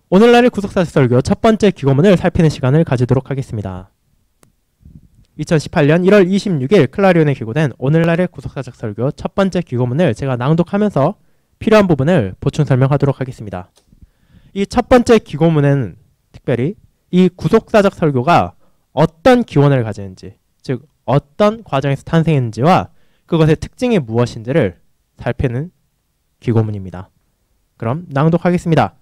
오늘날의 구속사적 설교 첫 번째 기고문을 살피는 시간을 가지도록 하겠습니다. 2018년 1월 26일 클라리온에 기고된 오늘날의 구속사적 설교 첫 번째 기고문을 제가 낭독하면서 필요한 부분을 보충 설명하도록 하겠습니다. 이 첫 번째 기고문에는 특별히 이 구속사적 설교가 어떤 기원을 가지는지, 즉 어떤 과정에서 탄생했는지와 그것의 특징이 무엇인지를 살피는 기고문입니다. 그럼 낭독하겠습니다.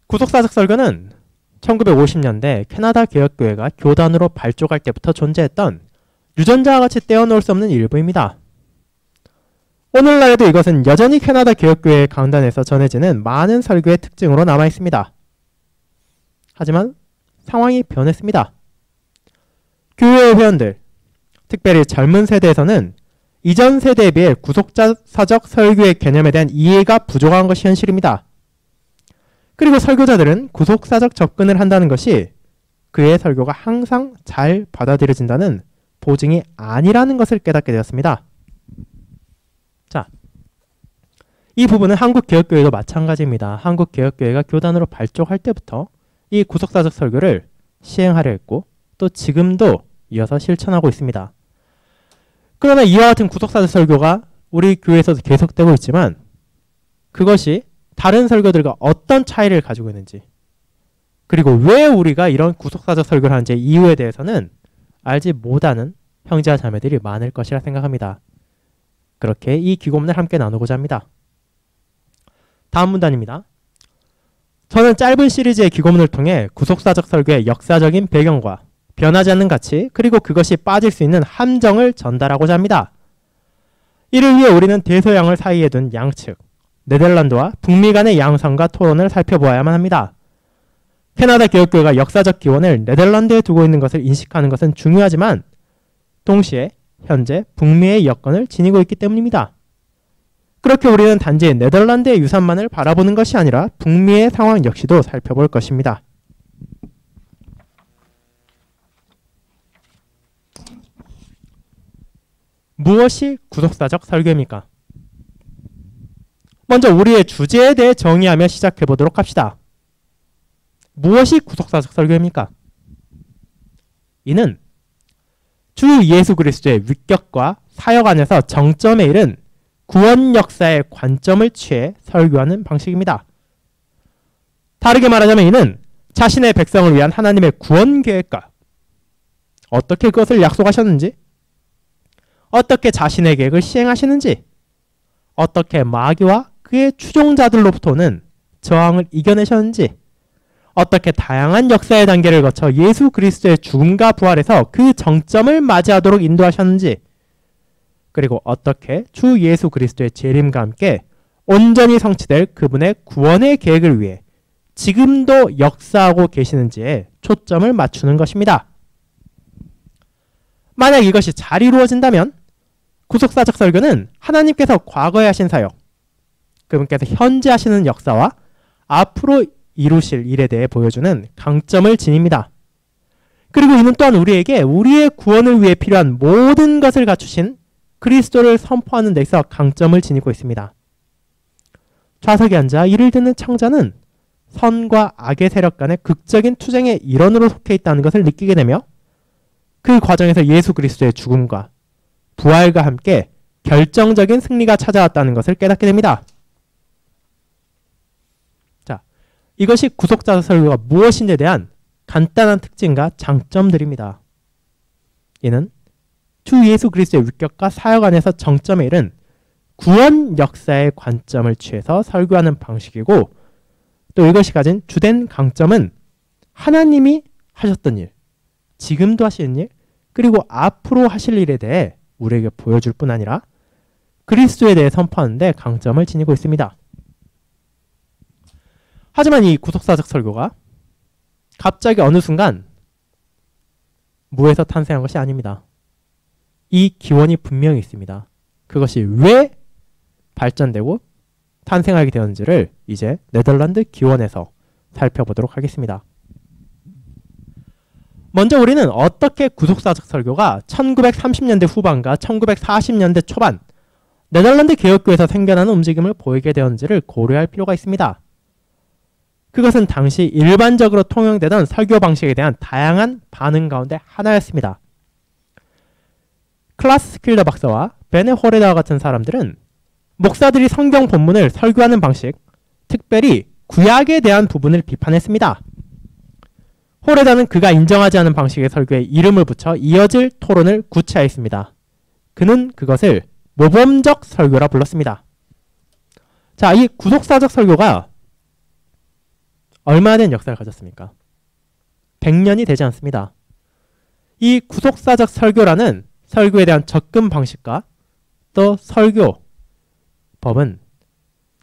구속사적 설교는 1950년대 캐나다 개혁교회가 교단으로 발족할 때부터 존재했던 유전자와 같이 떼어놓을 수 없는 일부입니다. 오늘날에도 이것은 여전히 캐나다 개혁교회의 강단에서 전해지는 많은 설교의 특징으로 남아있습니다. 하지만 상황이 변했습니다. 교회의 회원들, 특별히 젊은 세대에서는 이전 세대에 비해 구속사적 설교의 개념에 대한 이해가 부족한 것이 현실입니다. 그리고 설교자들은 구속사적 접근을 한다는 것이 그의 설교가 항상 잘 받아들여진다는 보증이 아니라는 것을 깨닫게 되었습니다. 자, 이 부분은 한국개혁교회도 마찬가지입니다. 한국개혁교회가 교단으로 발족할 때부터 이 구속사적 설교를 시행하려 했고 또 지금도 이어서 실천하고 있습니다. 그러나 이와 같은 구속사적 설교가 우리 교회에서도 계속되고 있지만 그것이 다른 설교들과 어떤 차이를 가지고 있는지, 그리고 왜 우리가 이런 구속사적 설교를 하는지 이유에 대해서는 알지 못하는 형제와 자매들이 많을 것이라 생각합니다. 그렇게 이 기고문을 함께 나누고자 합니다. 다음 문단입니다. 저는 짧은 시리즈의 기고문을 통해 구속사적 설교의 역사적인 배경과 변하지 않는 가치, 그리고 그것이 빠질 수 있는 함정을 전달하고자 합니다. 이를 위해 우리는 대서양을 사이에 둔 양측, 네덜란드와 북미 간의 양상과 토론을 살펴보아야만 합니다. 캐나다 개혁교회가 역사적 기원을 네덜란드에 두고 있는 것을 인식하는 것은 중요하지만 동시에 현재 북미의 여건을 지니고 있기 때문입니다. 그렇게 우리는 단지 네덜란드의 유산만을 바라보는 것이 아니라 북미의 상황 역시도 살펴볼 것입니다. 무엇이 구속사적 설교입니까? 먼저 우리의 주제에 대해 정의하며 시작해 보도록 합시다. 무엇이 구속사적 설교입니까? 이는 주 예수 그리스도의 위격과 사역 안에서 정점에 이른 구원 역사의 관점을 취해 설교하는 방식입니다. 다르게 말하자면 이는 자신의 백성을 위한 하나님의 구원 계획과 어떻게 그것을 약속하셨는지, 어떻게 자신의 계획을 시행하시는지, 어떻게 마귀와 그의 추종자들로부터 오는 저항을 이겨내셨는지, 어떻게 다양한 역사의 단계를 거쳐 예수 그리스도의 죽음과 부활에서 그 정점을 맞이하도록 인도하셨는지, 그리고 어떻게 주 예수 그리스도의 재림과 함께 온전히 성취될 그분의 구원의 계획을 위해 지금도 역사하고 계시는지에 초점을 맞추는 것입니다. 만약 이것이 잘 이루어진다면 구속사적 설교는 하나님께서 과거에 하신 사역, 그분께서 현재 하시는 역사와 앞으로 이루실 일에 대해 보여주는 강점을 지닙니다. 그리고 이는 또한 우리에게 우리의 구원을 위해 필요한 모든 것을 갖추신 그리스도를 선포하는 데 있어 강점을 지니고 있습니다. 좌석에 앉아 이를 듣는 청자는 선과 악의 세력 간의 극적인 투쟁의 일원으로 속해 있다는 것을 느끼게 되며 그 과정에서 예수 그리스도의 죽음과 부활과 함께 결정적인 승리가 찾아왔다는 것을 깨닫게 됩니다. 자, 이것이 구속사적 설교가 무엇인지에 대한 간단한 특징과 장점들입니다. 이는 주 예수 그리스도의 위격과 사역 안에서 정점에 이른 구원 역사의 관점을 취해서 설교하는 방식이고, 또 이것이 가진 주된 강점은 하나님이 하셨던 일, 지금도 하시는 일, 그리고 앞으로 하실 일에 대해 우리에게 보여줄 뿐 아니라 그리스도에 대해 선포하는 데 강점을 지니고 있습니다. 하지만 이 구속사적 설교가 갑자기 어느 순간 무에서 탄생한 것이 아닙니다. 이 기원이 분명히 있습니다. 그것이 왜 발전되고 탄생하게 되었는지를 이제 네덜란드 기원에서 살펴보도록 하겠습니다. 먼저 우리는 어떻게 구속사적 설교가 1930년대 후반과 1940년대 초반 네덜란드 개혁교회에서 생겨나는 움직임을 보이게 되었는지를 고려할 필요가 있습니다. 그것은 당시 일반적으로 통용되던 설교 방식에 대한 다양한 반응 가운데 하나였습니다. 클라스 스킬더 박사와 베네 호레다와 같은 사람들은 목사들이 성경 본문을 설교하는 방식, 특별히 구약에 대한 부분을 비판했습니다. 호레다는 그가 인정하지 않은 방식의 설교에 이름을 붙여 이어질 토론을 구체화했습니다. 그는 그것을 모범적 설교라 불렀습니다. 자, 이 구속사적 설교가 얼마나 된 역사를 가졌습니까? 100년이 되지 않습니다. 이 구속사적 설교라는 설교에 대한 접근 방식과 또 설교법은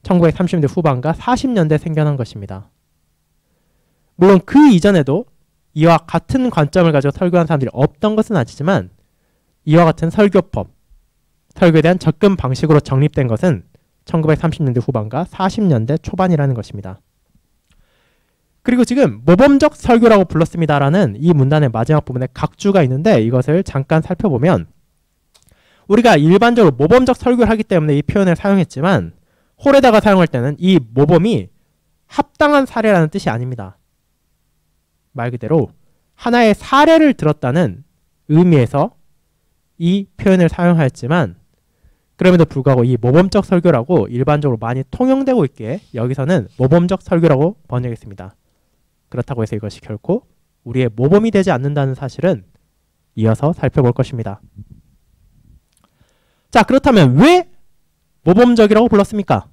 1930년대 후반과 40년대에 생겨난 것입니다. 물론 그 이전에도 이와 같은 관점을 가지고 설교한 사람들이 없던 것은 아니지만 이와 같은 설교법, 설교에 대한 접근 방식으로 정립된 것은 1930년대 후반과 40년대 초반이라는 것입니다. 그리고 지금 모범적 설교라고 불렀습니다라는 이 문단의 마지막 부분에 각주가 있는데 이것을 잠깐 살펴보면 우리가 일반적으로 모범적 설교를 하기 때문에 이 표현을 사용했지만 홀에다가 사용할 때는 이 모범이 합당한 사례라는 뜻이 아닙니다. 말 그대로 하나의 사례를 들었다는 의미에서 이 표현을 사용하였지만 그럼에도 불구하고 이 모범적 설교라고 일반적으로 많이 통용되고 있기에 여기서는 모범적 설교라고 번역했습니다. 그렇다고 해서 이것이 결코 우리의 모범이 되지 않는다는 사실은 이어서 살펴볼 것입니다. 자, 그렇다면 왜 모범적이라고 불렀습니까?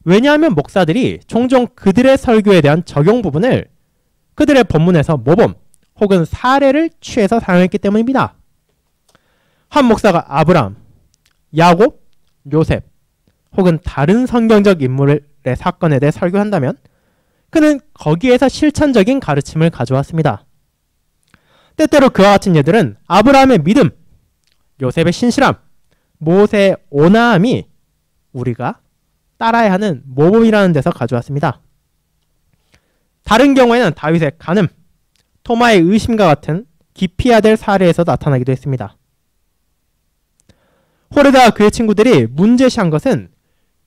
왜냐하면 목사들이 종종 그들의 설교에 대한 적용 부분을 그들의 본문에서 모범 혹은 사례를 취해서 사용했기 때문입니다. 한 목사가 아브라함, 야곱, 요셉 혹은 다른 성경적 인물의 사건에 대해 설교한다면 그는 거기에서 실천적인 가르침을 가져왔습니다. 때때로 그와 같은 예들은 아브라함의 믿음, 요셉의 신실함, 모세의 온화함이 우리가 따라야 하는 모범이라는 데서 가져왔습니다. 다른 경우에는 다윗의 간음, 토마의 의심과 같은 기피해야 될 사례에서 나타나기도 했습니다. 호레다와 그의 친구들이 문제시한 것은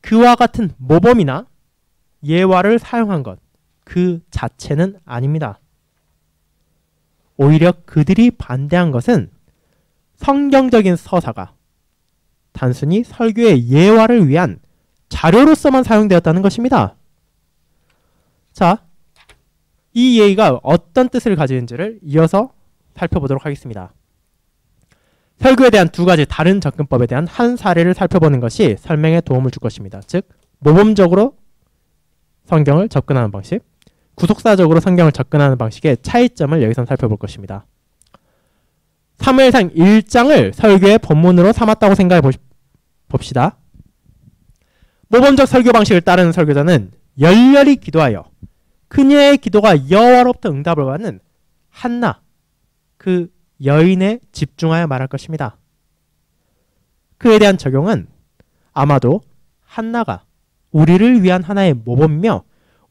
그와 같은 모범이나 예화를 사용한 것 그 자체는 아닙니다. 오히려 그들이 반대한 것은 성경적인 서사가 단순히 설교의 예화를 위한 자료로서만 사용되었다는 것입니다. 자, 이 예의가 어떤 뜻을 가지는지를 이어서 살펴보도록 하겠습니다. 설교에 대한 두 가지 다른 접근법에 대한 한 사례를 살펴보는 것이 설명에 도움을 줄 것입니다. 즉, 모범적으로 성경을 접근하는 방식, 구속사적으로 성경을 접근하는 방식의 차이점을 여기서 살펴볼 것입니다. 사무엘상 1장을 설교의 본문으로 삼았다고 생각해 봅시다. 모범적 설교 방식을 따르는 설교자는 열렬히 기도하여 그녀의 기도가 여호와로부터 응답을 받는 한나, 그 여인에 집중하여 말할 것입니다. 그에 대한 적용은 아마도 한나가 우리를 위한 하나의 모범이며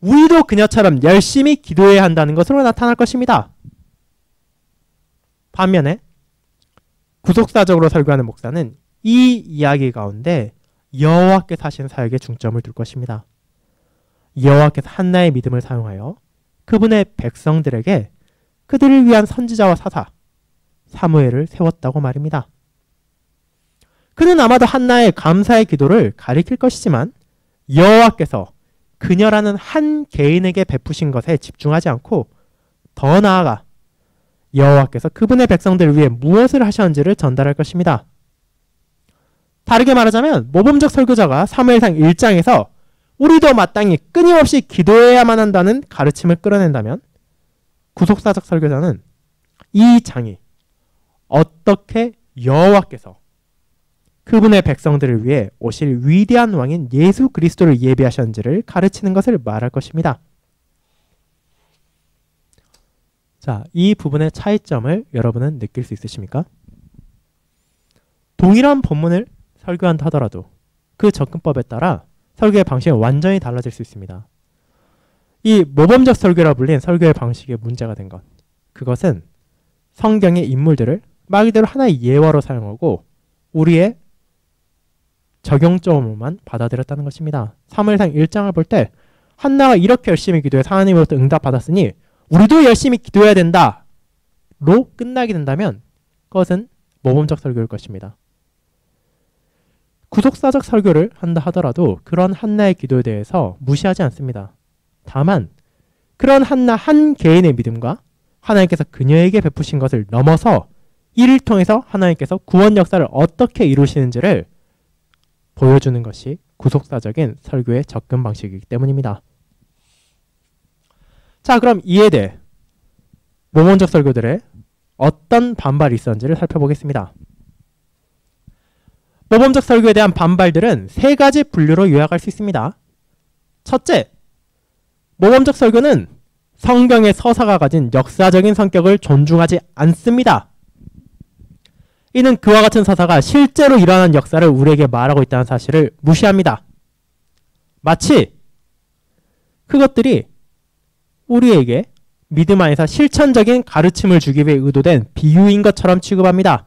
우리도 그녀처럼 열심히 기도해야 한다는 것으로 나타날 것입니다. 반면에 구속사적으로 설교하는 목사는 이 이야기 가운데 여호와께서 하신 사역에 중점을 둘 것입니다. 여호와께서 한나의 믿음을 사용하여 그분의 백성들에게 그들을 위한 선지자와 사사 사무엘을 세웠다고 말입니다. 그는 아마도 한나의 감사의 기도를 가리킬 것이지만 여호와께서 그녀라는 한 개인에게 베푸신 것에 집중하지 않고 더 나아가 여호와께서 그분의 백성들을 위해 무엇을 하셨는지를 전달할 것입니다. 다르게 말하자면 모범적 설교자가 사무엘상 1장에서 우리도 마땅히 끊임없이 기도해야만 한다는 가르침을 끌어낸다면 구속사적 설교자는 이 장이 어떻게 여호와께서 그분의 백성들을 위해 오실 위대한 왕인 예수 그리스도를 예비하셨는지를 가르치는 것을 말할 것입니다. 자, 이 부분의 차이점을 여러분은 느낄 수 있으십니까? 동일한 본문을 설교한다 하더라도 그 접근법에 따라 설교의 방식은 완전히 달라질 수 있습니다. 이 모범적 설교라 불린 설교의 방식에 문제가 된 것, 그것은 성경의 인물들을 말 그대로 하나의 예화로 사용하고 우리의 적용점으로만 받아들였다는 것입니다. 사무엘상 1장을 볼 때 한나가 이렇게 열심히 기도해서 하나님으로부터 응답받았으니 우리도 열심히 기도해야 된다 로 끝나게 된다면 그것은 모범적 설교일 것입니다. 구속사적 설교를 한다 하더라도 그런 한나의 기도에 대해서 무시하지 않습니다. 다만 그런 한나 한 개인의 믿음과 하나님께서 그녀에게 베푸신 것을 넘어서 이를 통해서 하나님께서 구원 역사를 어떻게 이루시는지를 보여주는 것이 구속사적인 설교의 접근 방식이기 때문입니다. 자, 그럼 이에 대해 모범적 설교들의 어떤 반발이 있었는지를 살펴보겠습니다. 모범적 설교에 대한 반발들은 세 가지 분류로 요약할 수 있습니다. 첫째, 모범적 설교는 성경의 서사가 가진 역사적인 성격을 존중하지 않습니다. 이는 그와 같은 서사가 실제로 일어난 역사를 우리에게 말하고 있다는 사실을 무시합니다. 마치 그것들이 우리에게 믿음 안에서 실천적인 가르침을 주기 위해 의도된 비유인 것처럼 취급합니다.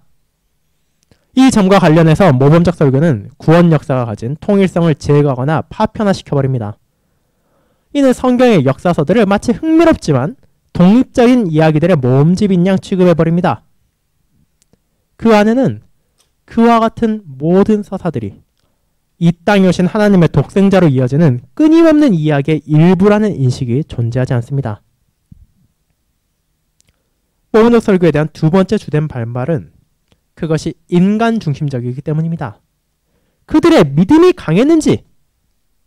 이 점과 관련해서 모범적 설교는 구원 역사가 가진 통일성을 제거하거나 파편화시켜버립니다. 이는 성경의 역사서들을 마치 흥미롭지만 독립적인 이야기들의 모음집인 양 취급해버립니다. 그 안에는 그와 같은 모든 서사들이 이 땅에 오신 하나님의 독생자로 이어지는 끊임없는 이야기의 일부라는 인식이 존재하지 않습니다. 모범적 설교에 대한 두 번째 주된 반발은 그것이 인간 중심적이기 때문입니다. 그들의 믿음이 강했는지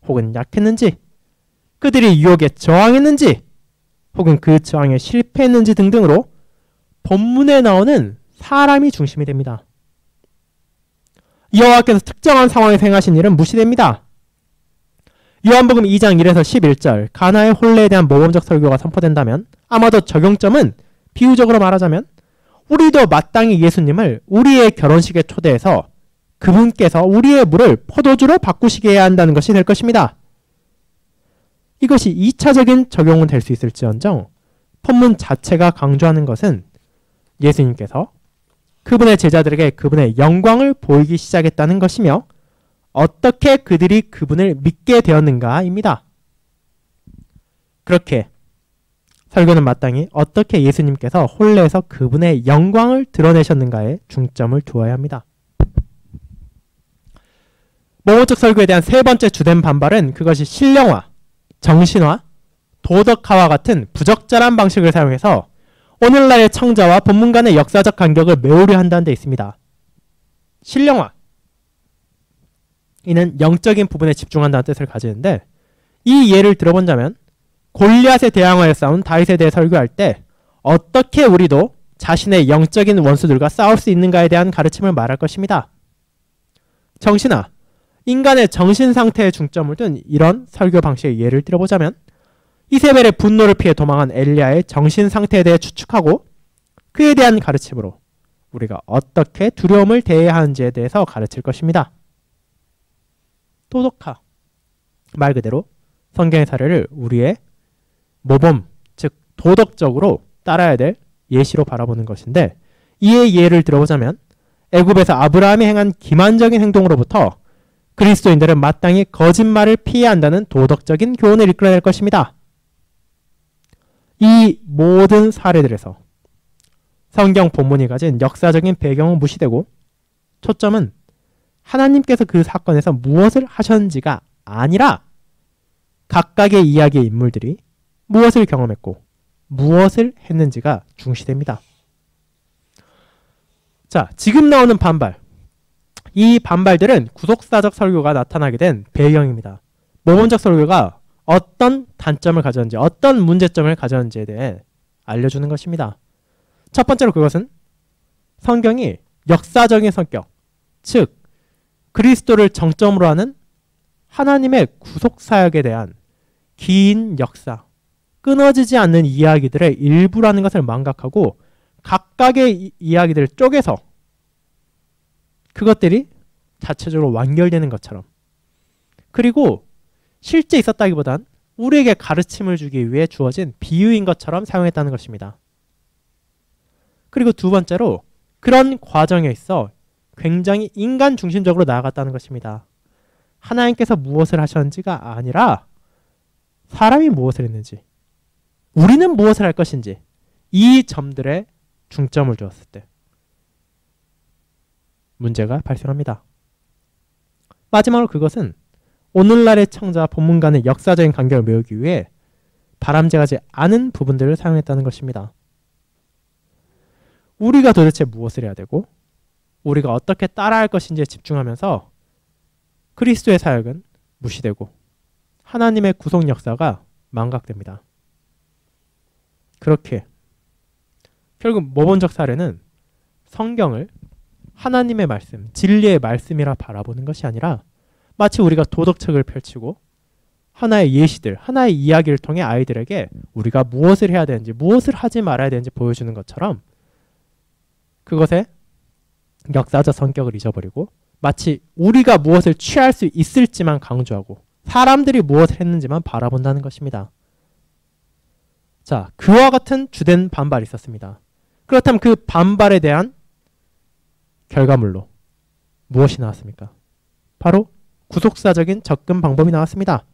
혹은 약했는지, 그들이 유혹에 저항했는지 혹은 그 저항에 실패했는지 등등으로 본문에 나오는 사람이 중심이 됩니다. 여호와께서 특정한 상황에서 행하신 일은 무시됩니다. 요한복음 2장 1에서 11절 가나의 혼례에 대한 모범적 설교가 선포된다면 아마도 적용점은 비유적으로 말하자면 우리도 마땅히 예수님을 우리의 결혼식에 초대해서 그분께서 우리의 물을 포도주로 바꾸시게 해야 한다는 것이 될 것입니다. 이것이 2차적인 적용은 될 수 있을지언정 본문 자체가 강조하는 것은 예수님께서 그분의 제자들에게 그분의 영광을 보이기 시작했다는 것이며 어떻게 그들이 그분을 믿게 되었는가입니다. 그렇게 설교는 마땅히 어떻게 예수님께서 혼례에서 그분의 영광을 드러내셨는가에 중점을 두어야 합니다. 모범적 설교에 대한 세 번째 주된 반발은 그것이 신령화, 정신화, 도덕화와 같은 부적절한 방식을 사용해서 오늘날의 청자와 본문 간의 역사적 간격을 메우려 한다는 데 있습니다. 신령화. 이는 영적인 부분에 집중한다는 뜻을 가지는데 이 예를 들어본다면 골리앗에 대항하여 싸운 다윗에 대해 설교할 때 어떻게 우리도 자신의 영적인 원수들과 싸울 수 있는가에 대한 가르침을 말할 것입니다. 정신화. 인간의 정신 상태에 중점을 둔 이런 설교 방식의 예를 들어보자면 이세벨의 분노를 피해 도망한 엘리야의 정신 상태에 대해 추측하고 그에 대한 가르침으로 우리가 어떻게 두려움을 대해야 하는지에 대해서 가르칠 것입니다. 도덕화. 말 그대로 성경의 사례를 우리의 모범, 즉 도덕적으로 따라야 될 예시로 바라보는 것인데 이의 예를 들어보자면 애굽에서 아브라함이 행한 기만적인 행동으로부터 그리스도인들은 마땅히 거짓말을 피해야 한다는 도덕적인 교훈을 이끌어낼 것입니다. 이 모든 사례들에서 성경 본문이 가진 역사적인 배경은 무시되고 초점은 하나님께서 그 사건에서 무엇을 하셨는지가 아니라 각각의 이야기의 인물들이 무엇을 경험했고 무엇을 했는지가 중시됩니다. 자, 지금 나오는 반발. 이 반발들은 구속사적 설교가 나타나게 된 배경입니다. 모범적 설교가 어떤 단점을 가졌는지, 어떤 문제점을 가졌는지에 대해 알려주는 것입니다. 첫 번째로 그것은 성경이 역사적인 성격, 즉 그리스도를 정점으로 하는 하나님의 구속사역에 대한 긴 역사, 끊어지지 않는 이야기들의 일부라는 것을 망각하고 각각의 이야기들을 쪼개서 그것들이 자체적으로 완결되는 것처럼, 그리고 실제 있었다기보단 우리에게 가르침을 주기 위해 주어진 비유인 것처럼 사용했다는 것입니다. 그리고 두 번째로 그런 과정에 있어 굉장히 인간 중심적으로 나아갔다는 것입니다. 하나님께서 무엇을 하셨는지가 아니라 사람이 무엇을 했는지, 우리는 무엇을 할 것인지, 이 점들에 중점을 두었을 때 문제가 발생합니다. 마지막으로 그것은 오늘날의 청자와 본문 간의 역사적인 간격을 메우기 위해 바람직하지 않은 부분들을 사용했다는 것입니다. 우리가 도대체 무엇을 해야 되고 우리가 어떻게 따라할 것인지에 집중하면서 그리스도의 사역은 무시되고 하나님의 구속 역사가 망각됩니다. 그렇게 결국 모범적 사례는 성경을 하나님의 말씀, 진리의 말씀이라 바라보는 것이 아니라 마치 우리가 도덕책을 펼치고 하나의 예시들, 하나의 이야기를 통해 아이들에게 우리가 무엇을 해야 되는지, 무엇을 하지 말아야 되는지 보여주는 것처럼 그것의 역사적 성격을 잊어버리고 마치 우리가 무엇을 취할 수 있을지만 강조하고 사람들이 무엇을 했는지만 바라본다는 것입니다. 자, 그와 같은 주된 반발이 있었습니다. 그렇다면 그 반발에 대한 결과물로 무엇이 나왔습니까? 바로 구속사적인 접근 방법이 나왔습니다.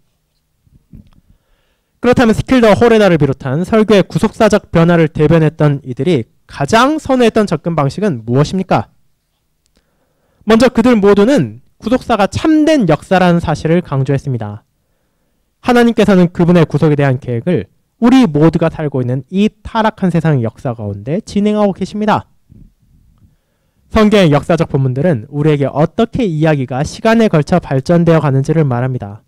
그렇다면 스킬더와 호레다를 비롯한 설교의 구속사적 변화를 대변했던 이들이 가장 선호했던 접근 방식은 무엇입니까? 먼저 그들 모두는 구속사가 참된 역사라는 사실을 강조했습니다. 하나님께서는 그분의 구속에 대한 계획을 우리 모두가 살고 있는 이 타락한 세상의 역사 가운데 진행하고 계십니다. 성경의 역사적 본문들은 우리에게 어떻게 이야기가 시간에 걸쳐 발전되어 가는지를 말합니다.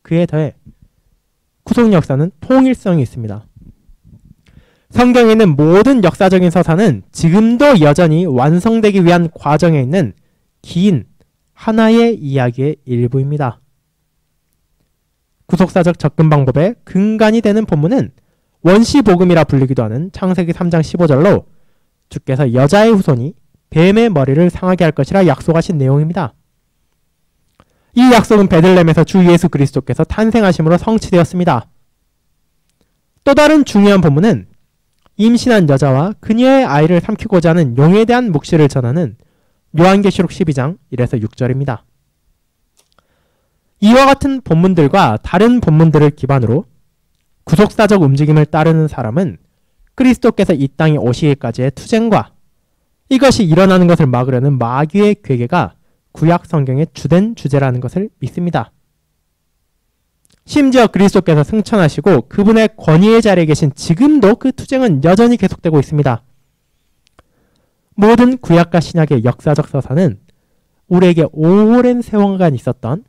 그에 더해 구속 역사는 통일성이 있습니다. 성경에 있는 모든 역사적인 서사는 지금도 여전히 완성되기 위한 과정에 있는 긴 하나의 이야기의 일부입니다. 구속사적 접근 방법의 근간이 되는 본문은 원시복음이라 불리기도 하는 창세기 3장 15절로 주께서 여자의 후손이 뱀의 머리를 상하게 할 것이라 약속하신 내용입니다. 이 약속은 베들레헴에서 주 예수 그리스도께서 탄생하심으로 성취되었습니다. 또 다른 중요한 본문은 임신한 여자와 그녀의 아이를 삼키고자 하는 용에 대한 묵시를 전하는 요한계시록 12장 1에서 6절입니다. 이와 같은 본문들과 다른 본문들을 기반으로 구속사적 움직임을 따르는 사람은 그리스도께서 이 땅에 오시기까지의 투쟁과 이것이 일어나는 것을 막으려는 마귀의 괴계가 구약 성경의 주된 주제라는 것을 믿습니다. 심지어 그리스도께서 승천하시고 그분의 권위의 자리에 계신 지금도 그 투쟁은 여전히 계속되고 있습니다. 모든 구약과 신약의 역사적 서사는 우리에게 오랜 세월간 있었던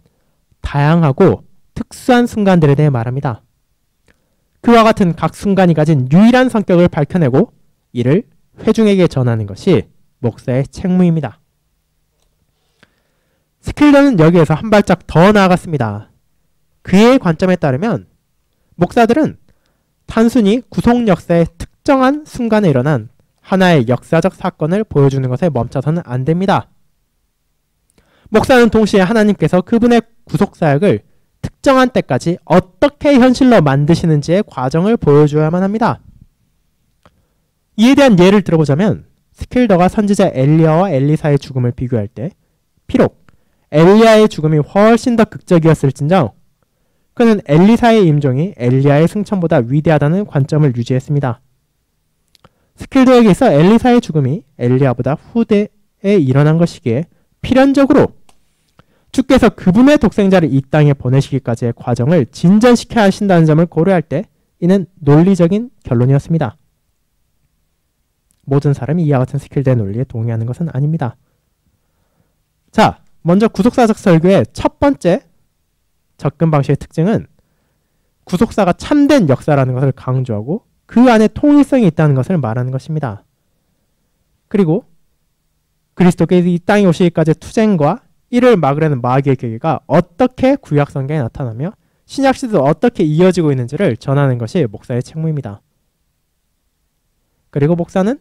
다양하고 특수한 순간들에 대해 말합니다. 그와 같은 각 순간이 가진 유일한 성격을 밝혀내고 이를 회중에게 전하는 것이 목사의 책무입니다. 스킬더는 여기에서 한 발짝 더 나아갔습니다. 그의 관점에 따르면 목사들은 단순히 구속 역사의 특정한 순간에 일어난 하나의 역사적 사건을 보여주는 것에 멈춰서는 안 됩니다. 목사는 동시에 하나님께서 그분의 구속 사역을 특정한 때까지 어떻게 현실로 만드시는지의 과정을 보여줘야만 합니다. 이에 대한 예를 들어보자면 스킬더가 선지자 엘리야와 엘리사의 죽음을 비교할 때 비록 엘리야의 죽음이 훨씬 더 극적이었을진정 그는 엘리사의 임종이 엘리야의 승천보다 위대하다는 관점을 유지했습니다. 스킬더에게 있어 엘리사의 죽음이 엘리야보다 후대에 일어난 것이기에 필연적으로 주께서 그분의 독생자를 이 땅에 보내시기까지의 과정을 진전시켜야 하신다는 점을 고려할 때 이는 논리적인 결론이었습니다. 모든 사람이 이와 같은 스킬더의 논리에 동의하는 것은 아닙니다. 자, 먼저 구속사적 설교의 첫 번째 접근 방식의 특징은 구속사가 참된 역사라는 것을 강조하고 그 안에 통일성이 있다는 것을 말하는 것입니다. 그리고 그리스도께서 이 땅에 오시기까지의 투쟁과 이를 막으려는 마귀의 계기가 어떻게 구약 성경에 나타나며 신약 시대도 어떻게 이어지고 있는지를 전하는 것이 목사의 책무입니다. 그리고 목사는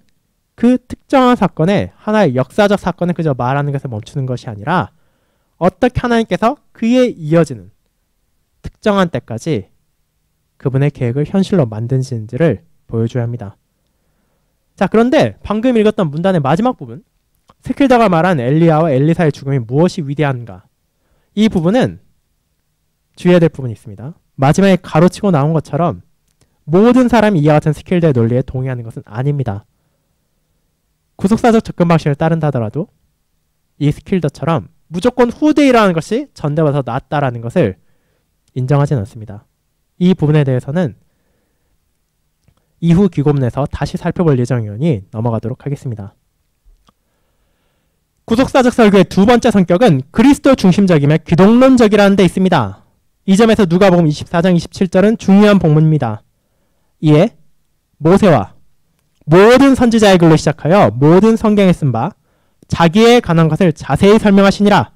그 특정한 사건에 하나의 역사적 사건을 그저 말하는 것에 멈추는 것이 아니라 어떻게 하나님께서 그에 이어지는 특정한 때까지 그분의 계획을 현실로 만드시는지를 보여줘야 합니다. 자, 그런데 방금 읽었던 문단의 마지막 부분 스킬더가 말한 엘리야와 엘리사의 죽음이 무엇이 위대한가? 이 부분은 주의해야 될 부분이 있습니다. 마지막에 가로치고 나온 것처럼 모든 사람이 이와 같은 스킬들의 논리에 동의하는 것은 아닙니다. 구속사적 접근 방식을 따른다 하더라도 이 스킬더처럼 무조건 후대에 일어나는 것이 전대보다 더 낫다라는 것을 인정하지는 않습니다. 이 부분에 대해서는 이후 기고문에서 다시 살펴볼 예정이오니 넘어가도록 하겠습니다. 구속사적 설교의 두 번째 성격은 그리스도 중심적이며 기독론적이라는 데 있습니다. 이 점에서 누가복음 24장 27절은 중요한 본문입니다. 이에 모세와 모든 선지자의 글로 시작하여 모든 성경에 쓴 바 자기에 관한 것을 자세히 설명하시니라.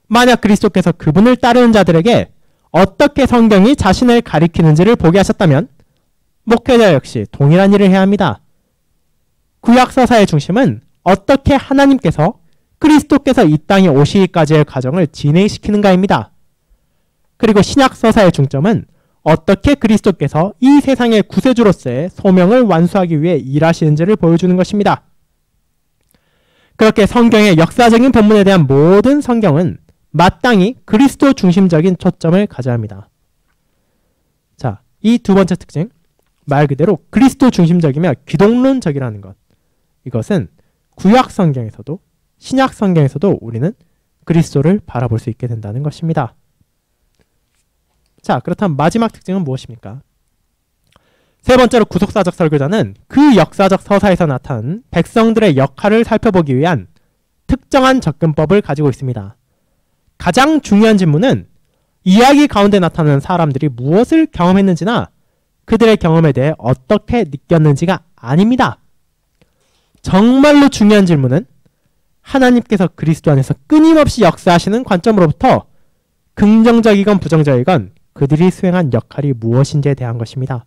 만약 그리스도께서 그분을 따르는 자들에게 어떻게 성경이 자신을 가리키는지를 보게 하셨다면 목회자 역시 동일한 일을 해야 합니다. 구약서사의 중심은 어떻게 하나님께서 그리스도께서 이 땅에 오시기까지의 과정을 진행시키는가입니다. 그리고 신약서사의 중점은 어떻게 그리스도께서 이 세상의 구세주로서의 소명을 완수하기 위해 일하시는지를 보여주는 것입니다. 그렇게 성경의 역사적인 본문에 대한 모든 성경은 마땅히 그리스도 중심적인 초점을 가져야 합니다. 자, 이 두 번째 특징, 말 그대로 그리스도 중심적이며 기독론적이라는 것. 이것은 구약 성경에서도 신약 성경에서도 우리는 그리스도를 바라볼 수 있게 된다는 것입니다. 자, 그렇다면 마지막 특징은 무엇입니까? 세 번째로 구속사적 설교자는 그 역사적 서사에서 나타난 백성들의 역할을 살펴보기 위한 특정한 접근법을 가지고 있습니다. 가장 중요한 질문은 이야기 가운데 나타나는 사람들이 무엇을 경험했는지나 그들의 경험에 대해 어떻게 느꼈는지가 아닙니다. 정말로 중요한 질문은 하나님께서 그리스도 안에서 끊임없이 역사하시는 관점으로부터 긍정적이건 부정적이건 그들이 수행한 역할이 무엇인지에 대한 것입니다.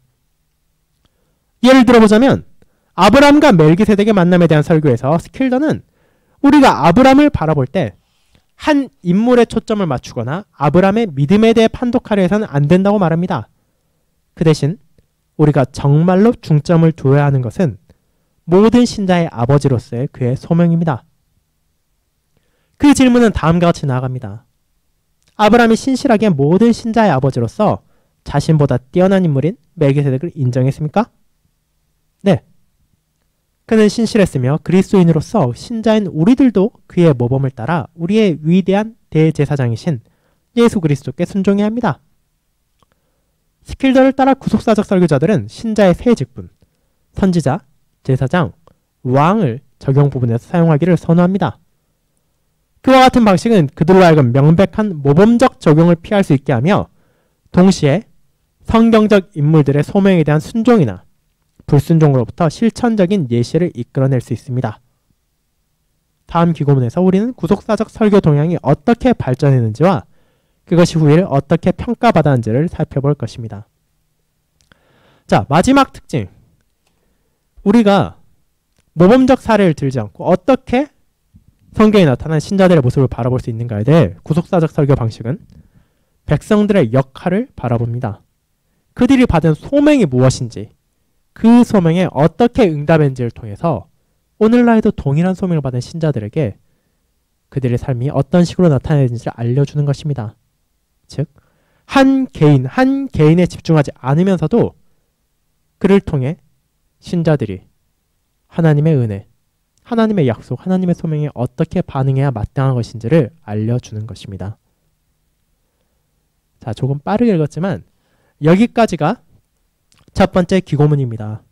예를 들어보자면 아브람과 멜기세덱의 만남에 대한 설교에서 스킬더는 우리가 아브람을 바라볼 때 한 인물에 초점을 맞추거나 아브람의 믿음에 대해 판독하려 해서는 안 된다고 말합니다. 그 대신 우리가 정말로 중점을 두어야 하는 것은 모든 신자의 아버지로서의 그의 소명입니다. 그 질문은 다음과 같이 나아갑니다. 아브람이 신실하게 모든 신자의 아버지로서 자신보다 뛰어난 인물인 멜기세덱을 인정했습니까? 네. 그는 신실했으며 그리스도인으로서 신자인 우리들도 그의 모범을 따라 우리의 위대한 대제사장이신 예수 그리스도께 순종해야 합니다. 스킬더를 따라 구속사적 설교자들은 신자의 세 직분, 선지자, 제사장, 왕을 적용 부분에서 사용하기를 선호합니다. 그와 같은 방식은 그들로 하여금 명백한 모범적 적용을 피할 수 있게 하며 동시에 성경적 인물들의 소명에 대한 순종이나 불순종으로부터 실천적인 예시를 이끌어낼 수 있습니다. 다음 기고문에서 우리는 구속사적 설교 동향이 어떻게 발전했는지와 그것이 후일 어떻게 평가받았는지를 살펴볼 것입니다. 자, 마지막 특징. 우리가 모범적 사례를 들지 않고 어떻게 성경에 나타난 신자들의 모습을 바라볼 수 있는가에 대해 구속사적 설교 방식은 백성들의 역할을 바라봅니다. 그들이 받은 소명이 무엇인지, 그 소명에 어떻게 응답했는지를 통해서 오늘날에도 동일한 소명을 받은 신자들에게 그들의 삶이 어떤 식으로 나타내는지를 알려주는 것입니다. 즉, 한 개인에 집중하지 않으면서도 그를 통해 신자들이 하나님의 은혜, 하나님의 약속, 하나님의 소명에 어떻게 반응해야 마땅한 것인지를 알려주는 것입니다. 자, 조금 빠르게 읽었지만 여기까지가 첫 번째 기고문입니다.